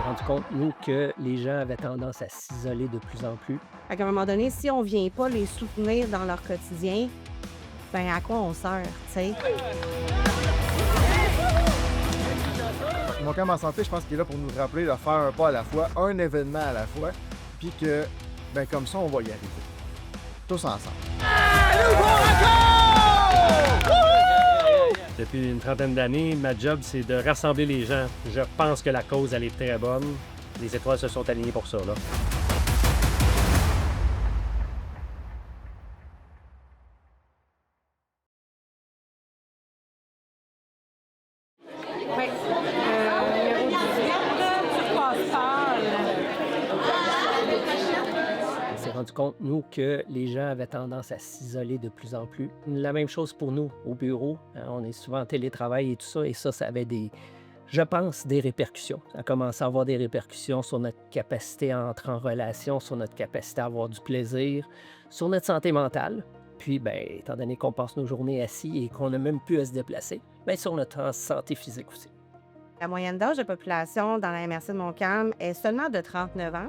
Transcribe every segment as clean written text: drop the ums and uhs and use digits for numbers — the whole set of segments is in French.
rendu compte, nous, que les gens avaient tendance à s'isoler de plus en plus. À un moment donné, si on ne vient pas les soutenir dans leur quotidien, ben à quoi on sert, tu sais? Montcalm en santé, je pense qu'il est là pour nous rappeler de faire un pas à la fois, un événement à la fois, puis que, ben comme ça, on va y arriver. Tous ensemble. Depuis une trentaine d'années, ma job, c'est de rassembler les gens. Je pense que la cause, elle est très bonne. Les étoiles se sont alignées pour ça, là. Oui. Numéro 18, Pascal. On s'est rendu compte, nous, que les gens avaient tendance à s'isoler de plus en plus. La même chose pour nous, au bureau. On est souvent en télétravail et tout ça, et ça avait je pense, des répercussions. Ça a commencé à avoir des répercussions sur notre capacité à entrer en relation, sur notre capacité à avoir du plaisir, sur notre santé mentale. Puis, bien, étant donné qu'on passe nos journées assis et qu'on n'a même plus à se déplacer, bien, sur notre santé physique aussi. La moyenne d'âge de population dans la MRC de Montcalm est seulement de 39 ans.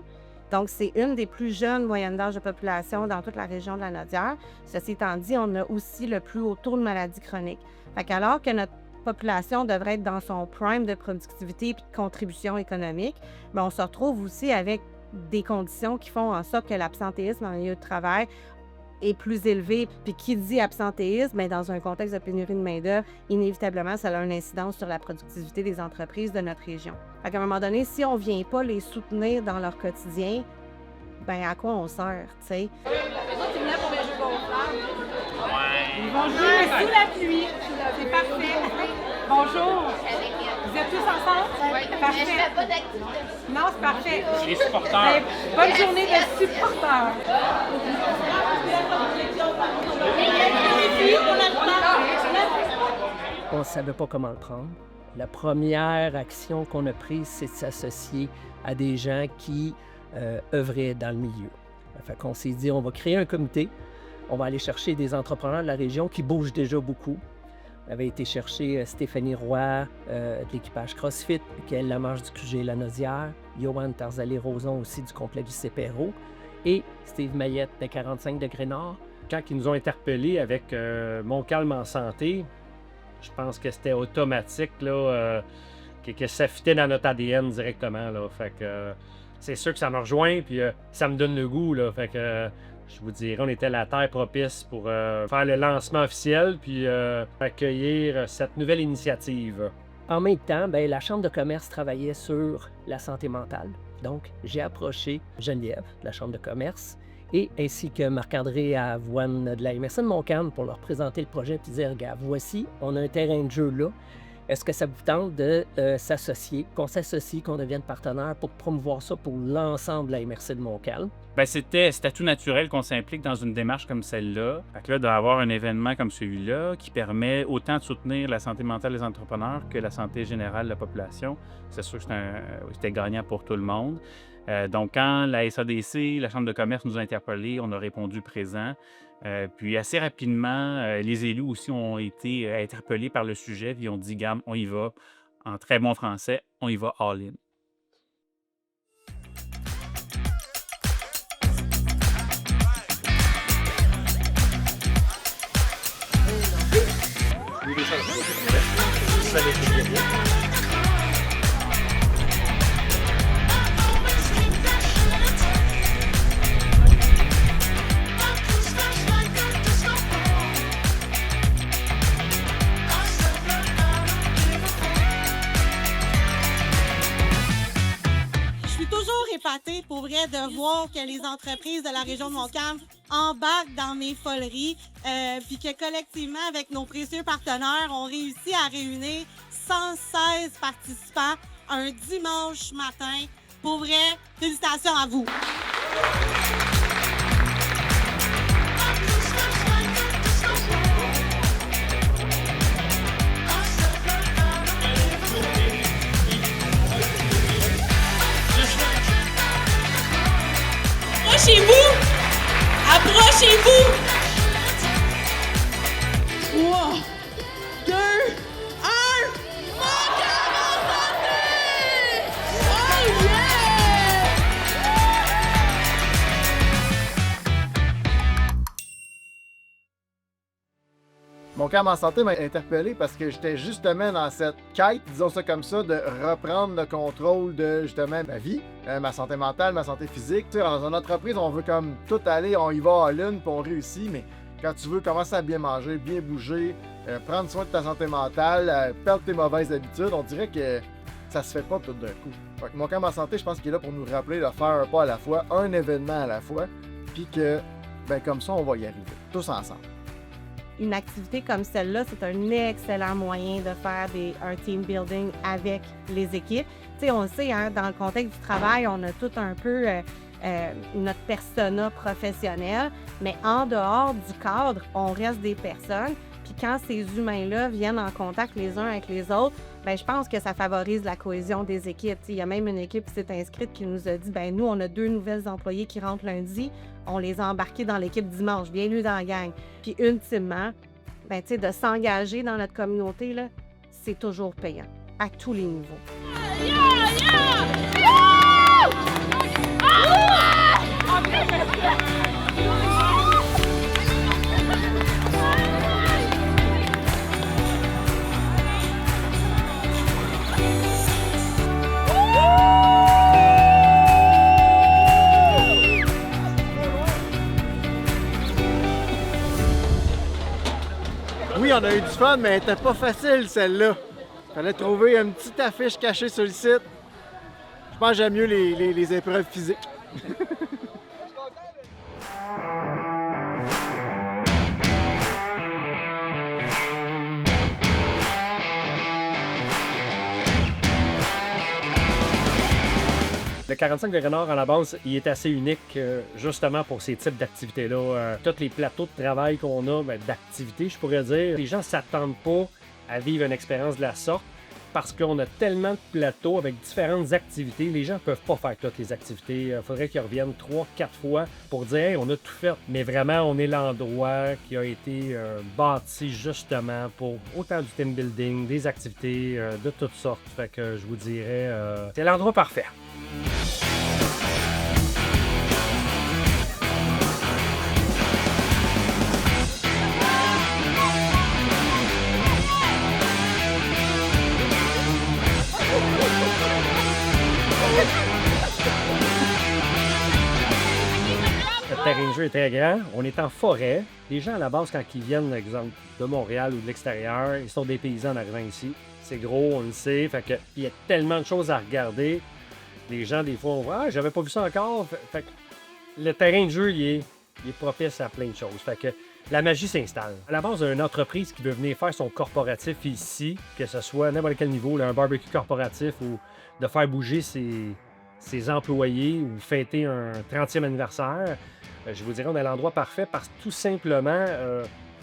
Donc, c'est une des plus jeunes moyennes d'âge de population dans toute la région de la Naudière. Ceci étant dit, on a aussi le plus haut taux de maladies chroniques. Fait qu'alors que notre population devrait être dans son prime de productivité et de contribution économique, bien, on se retrouve aussi avec des conditions qui font en sorte que l'absentéisme en milieu de travail est plus élevé. Puis qui dit absentéisme, bien, dans un contexte de pénurie de main-d'œuvre, inévitablement, ça a une incidence sur la productivité des entreprises de notre région. Fait qu'à un moment donné, si on ne vient pas les soutenir dans leur quotidien, bien, à quoi on sert, tu sais? Ils vont jouer sous la pluie. C'est parfait. Bonjour. Vous êtes tous ensemble? Oui. Parfait. Je fais pas d'activité. Non, c'est parfait. Les supporters. Bonne journée de supporters. On ne savait pas comment le prendre. La première action qu'on a prise, c'est de s'associer à des gens qui œuvraient dans le milieu. Fait qu'on s'est dit, on va créer un comité, on va aller chercher des entrepreneurs de la région qui bougent déjà beaucoup. On avait été chercher Stéphanie Roy de l'équipage CrossFit, Michael Lamarche du QG La Naudière, Johan Tarzalé-Roson aussi du complexe du CPRO et Steve Mayette de 45 degrés Nord. Quand ils nous ont interpellés avec Montcalm en santé, je pense que c'était automatique, là, que ça fitait dans notre ADN directement, là. Fait que c'est sûr que ça me rejoint, puis ça me donne le goût, là. Fait que je vous dirais, on était la terre propice pour faire le lancement officiel, puis accueillir cette nouvelle initiative. En même temps, bien, la Chambre de commerce travaillait sur la santé mentale. Donc, j'ai approché Geneviève de la Chambre de commerce et ainsi que Marc-André Avoine de la MRC de Montcalm pour leur présenter le projet et dire, regarde, voici, on a un terrain de jeu là. Est-ce que ça vous tente de s'associer, qu'on s'associe, qu'on devienne partenaire pour promouvoir ça pour l'ensemble de la MRC de Montcalm? Bien, c'était tout naturel qu'on s'implique dans une démarche comme celle-là. Fait que là, d'avoir un événement comme celui-là qui permet autant de soutenir la santé mentale des entrepreneurs que la santé générale de la population, c'est sûr que c'était gagnant pour tout le monde. Donc, quand la SADC, la Chambre de commerce nous a interpellés, on a répondu présent. Puis assez rapidement, les élus aussi ont été interpellés par le sujet, puis ils ont dit, gamme, on y va. En très bon français, on y va all-in. Épatée pour vrai de voir que les entreprises de la région de Montcalm embarquent dans mes foleries, puis que collectivement, avec nos précieux partenaires, on réussit à réunir 116 participants un dimanche matin. Pour vrai, félicitations à vous! Approchez-vous! Approchez-vous! 3, 2, 1, Montcalm en santé! Oh yeah! camp en santé m'a interpellé parce que j'étais justement dans cette quête, disons ça comme ça, de reprendre le contrôle de justement ma vie, ma santé mentale, ma santé physique. Tu sais, dans une entreprise, on veut comme tout aller, on y va à l'une, puis on réussit, mais quand tu veux commencer à bien manger, bien bouger, prendre soin de ta santé mentale, perdre tes mauvaises habitudes, on dirait que ça se fait pas tout d'un coup. Fait que mon camp en santé, je pense qu'il est là pour nous rappeler de faire un pas à la fois, un événement à la fois, puis que, ben comme ça, on va y arriver, tous ensemble. Une activité comme celle-là, c'est un excellent moyen de faire un team building avec les équipes. Tu sais, on le sait, hein, dans le contexte du travail, on a tout un peu notre persona professionnel, mais en dehors du cadre, on reste des personnes. Puis quand ces humains-là viennent en contact les uns avec les autres, bien, je pense que ça favorise la cohésion des équipes. Il y a même une équipe qui s'est inscrite qui nous a dit, bien, nous, on a 2 nouvelles employés qui rentrent lundi, on les a embarqués dans l'équipe dimanche, bienvenue dans la gang. Puis ultimement, bien, de s'engager dans notre communauté, là, c'est toujours payant, à tous les niveaux. Oui, on a eu du fun, mais elle était pas facile, celle-là. Fallait trouver une petite affiche cachée sur le site. Je pense que j'aime mieux les épreuves physiques. Le 45 de Renard, à la base, il est assez unique justement pour ces types d'activités-là. Tous les plateaux de travail qu'on a, d'activités, je pourrais dire, les gens ne s'attendent pas à vivre une expérience de la sorte parce qu'on a tellement de plateaux avec différentes activités. Les gens ne peuvent pas faire toutes les activités. Il faudrait qu'ils reviennent 3-4 fois pour dire hey, on a tout fait. Mais vraiment, on est l'endroit qui a été bâti justement pour autant du team building, des activités de toutes sortes. Fait que je vous dirais, c'est l'endroit parfait. Le terrain de jeu est très grand. On est en forêt. Les gens, à la base, quand ils viennent, exemple, de Montréal ou de l'extérieur, ils sont des paysans en arrivant ici. C'est gros, on le sait. Fait que, il y a tellement de choses à regarder. Les gens, des fois, on voit « Ah, j'avais pas vu ça encore! » Fait que le terrain de jeu, il est propice à plein de choses. Fait que la magie s'installe. À la base, une entreprise qui veut venir faire son corporatif ici, que ce soit à n'importe quel niveau, là, un barbecue corporatif ou de faire bouger ses employés ou fêter un 30e anniversaire, je vous dirais, on est à l'endroit parfait parce que tout simplement,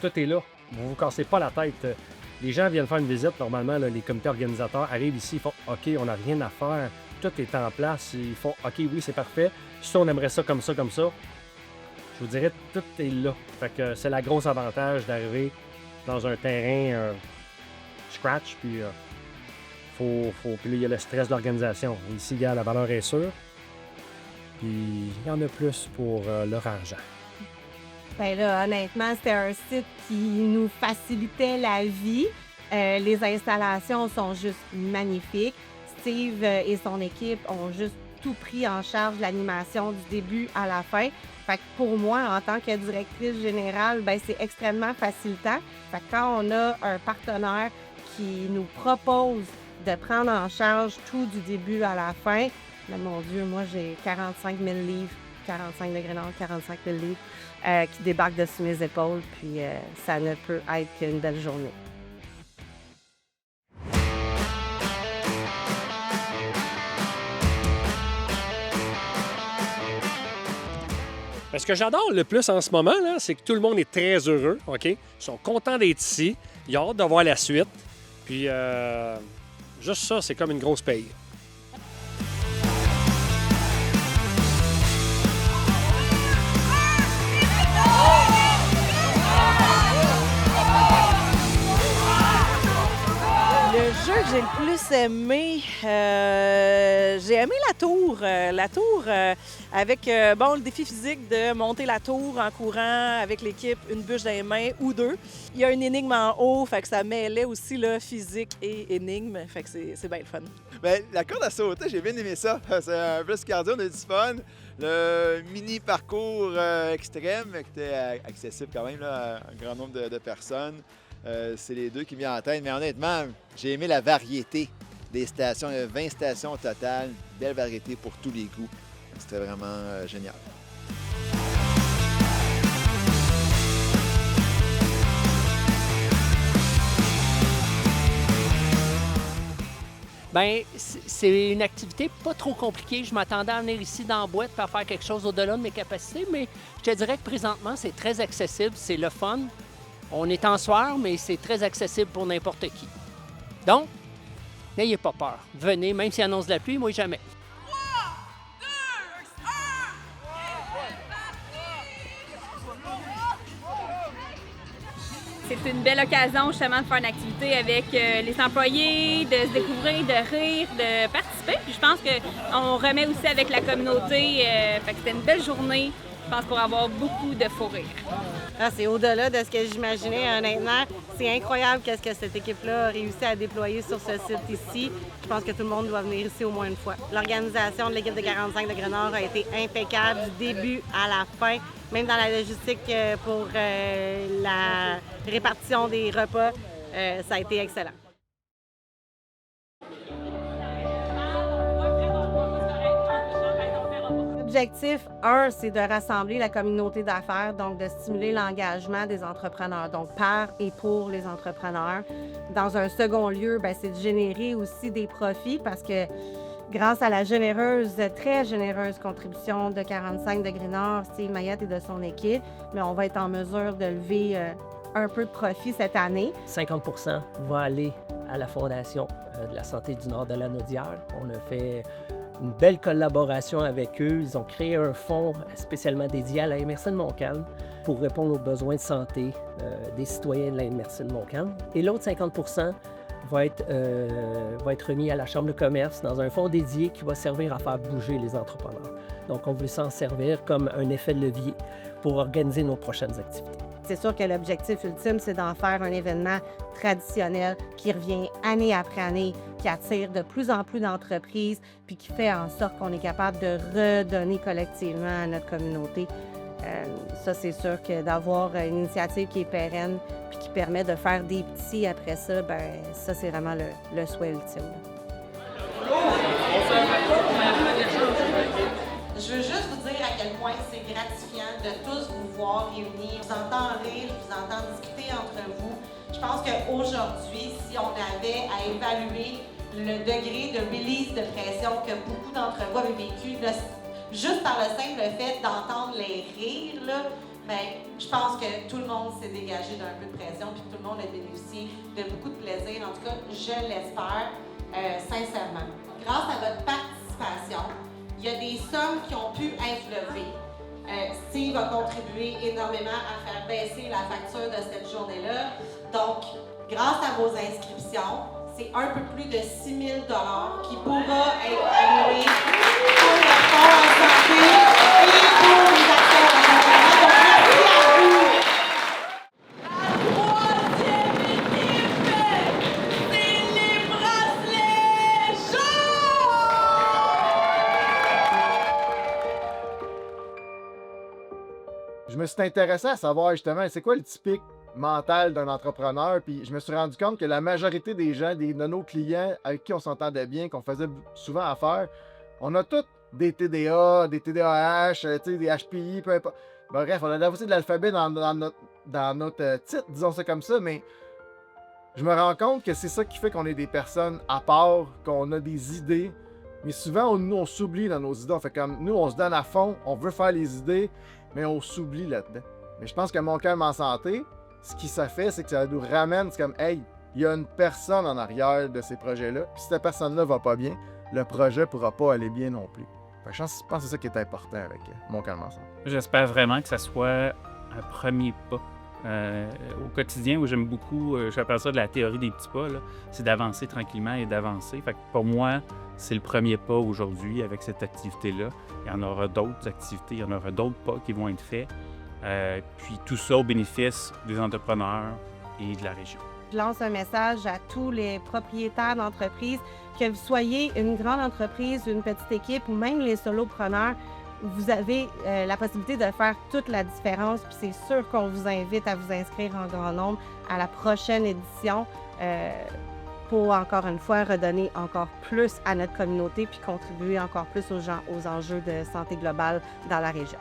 tout est là. Vous ne vous cassez pas la tête. Les gens viennent faire une visite, normalement, là, les comités organisateurs arrivent ici, ils font « OK, on n'a rien à faire, tout est en place. » Ils font « OK, oui, c'est parfait. Si on aimerait ça comme ça, comme ça. » Je vous dirais, tout est là. Fait que c'est la grosse avantage d'arriver dans un terrain scratch, puis puis là, il y a le stress de l'organisation. Ici, la valeur est sûre. Puis il y en a plus pour leur argent. Bien là, honnêtement, c'était un site qui nous facilitait la vie. Les installations sont juste magnifiques. Steve et son équipe ont juste tout pris en charge l'animation du début à la fin. Fait que pour moi, en tant que directrice générale, ben c'est extrêmement facilitant. Fait que quand on a un partenaire qui nous propose de prendre en charge tout du début à la fin, mais mon Dieu, moi j'ai 45 000 livres, 45 degrés nord, 45 000 livres qui débarquent dessus mes épaules, puis ça ne peut être qu'une belle journée. Ce que j'adore le plus en ce moment, là, c'est que tout le monde est très heureux, OK? Ils sont contents d'être ici, ils ont hâte de voir la suite. Puis, juste ça, c'est comme une grosse paye. Le jeu que j'ai le plus aimé, j'ai aimé la tour. Avec le défi physique de monter la tour en courant avec l'équipe, une bûche dans les mains ou deux. Il y a une énigme en haut, fait que ça mêlait aussi là, physique et énigme. Fait que c'est bien le fun. Bien, la corde à sauter, j'ai bien aimé ça. C'est un peu cardio, on a du fun. Le mini parcours extrême qui était accessible quand même là, à un grand nombre de personnes. C'est les deux qui me viennent en tête. Mais honnêtement, j'ai aimé la variété des stations. Il y a 20 stations au total. Belle variété pour tous les goûts. C'était vraiment génial. Bien, c'est une activité pas trop compliquée. Je m'attendais à venir ici dans la boîte pour faire quelque chose au-delà de mes capacités, mais je te dirais que présentement, c'est très accessible, c'est le fun. On est en soir, mais c'est très accessible pour n'importe qui. Donc, n'ayez pas peur. Venez, même s'il annonce de la pluie, moi jamais. C'est une belle occasion justement de faire une activité avec les employés, de se découvrir, de rire, de participer. Puis je pense qu'on remet aussi avec la communauté. Fait que c'était une belle journée, je pense, pour avoir beaucoup de fou rire. Ah, c'est au-delà de ce que j'imaginais, honnêtement. C'est incroyable qu'est-ce que cette équipe-là a réussi à déployer sur ce site ici. Je pense que tout le monde doit venir ici au moins une fois. L'organisation de l'équipe de 45 de Grenard a été impeccable du début à la fin. Même dans la logistique pour la répartition des repas, ça a été excellent. L'objectif, c'est de rassembler la communauté d'affaires, donc de stimuler l'engagement des entrepreneurs, donc par et pour les entrepreneurs. Dans un second lieu, c'est de générer aussi des profits parce que grâce à la très généreuse contribution de 45 Degrés Nord, Steve Mayette et de son équipe, mais on va être en mesure de lever un peu de profit cette année. 50 % va aller à la Fondation de la santé du Nord de la Naudière. On a fait une belle collaboration avec eux. Ils ont créé un fonds spécialement dédié à la MRC de Montcalm pour répondre aux besoins de santé des citoyens de la MRC de Montcalm. Et l'autre 50 % va être remis à la Chambre de commerce dans un fonds dédié qui va servir à faire bouger les entrepreneurs. Donc, on veut s'en servir comme un effet de levier pour organiser nos prochaines activités. C'est sûr que l'objectif ultime, c'est d'en faire un événement traditionnel qui revient année après année, qui attire de plus en plus d'entreprises, puis qui fait en sorte qu'on est capable de redonner collectivement à notre communauté. Ça, c'est sûr que d'avoir une initiative qui est pérenne puis qui permet de faire des petits après ça, ça, c'est vraiment le souhait ultime. Je veux juste vous dire à quel point c'est gratifiant de tous vous voir réunis. Je vous entends rire, je vous entends discuter entre vous. Je pense qu'aujourd'hui, si on avait à évaluer le degré de release de pression que beaucoup d'entre vous avez vécu, juste par le simple fait d'entendre les rires, je pense que tout le monde s'est dégagé d'un peu de pression puis tout le monde a bénéficié de beaucoup de plaisir. En tout cas, je l'espère sincèrement. Grâce à votre participation, il y a des sommes qui ont pu être levées. Steve a contribué énormément à faire baisser la facture de cette journée-là. Donc, grâce à vos inscriptions, c'est un peu plus de 6 000 $ qui pourra être alloué pour le fonds en santé et pour les actions d'accompagnement. Donc, merci à vous! Je me suis intéressé à savoir justement c'est quoi le typique mental d'un entrepreneur, puis je me suis rendu compte que la majorité des gens, de nos clients avec qui on s'entendait bien, qu'on faisait souvent affaire, on a tous des TDA, des TDAH, des HPI, peu importe. Bref, on a aussi de l'alphabet dans notre titre, disons ça comme ça, mais je me rends compte que c'est ça qui fait qu'on est des personnes à part, qu'on a des idées, mais souvent, nous, on s'oublie dans nos idées. On fait comme, nous, on se donne à fond, on veut faire les idées, mais on s'oublie là-dedans. Mais je pense que Montcalm en santé, ce qui ça fait, c'est que ça nous ramène, c'est comme, hey, il y a une personne en arrière de ces projets-là, puis si cette personne-là va pas bien, le projet ne pourra pas aller bien non plus. Fait que je pense que c'est ça qui est important avec Montcalm en santé. J'espère vraiment que ça soit un premier pas au quotidien, où j'aime beaucoup, j'appelle ça de la théorie des petits pas, là, c'est d'avancer tranquillement et d'avancer. Fait que pour moi, c'est le premier pas aujourd'hui avec cette activité-là. Il y en aura d'autres activités, il y en aura d'autres pas qui vont être faits. Puis tout ça au bénéfice des entrepreneurs et de la région. Je lance un message à tous les propriétaires d'entreprises, que vous soyez une grande entreprise, une petite équipe ou même les solopreneurs, vous avez la possibilité de faire toute la différence. Puis c'est sûr qu'on vous invite à vous inscrire en grand nombre à la prochaine édition pour, encore une fois, redonner encore plus à notre communauté puis contribuer encore plus aux enjeux de santé globale dans la région.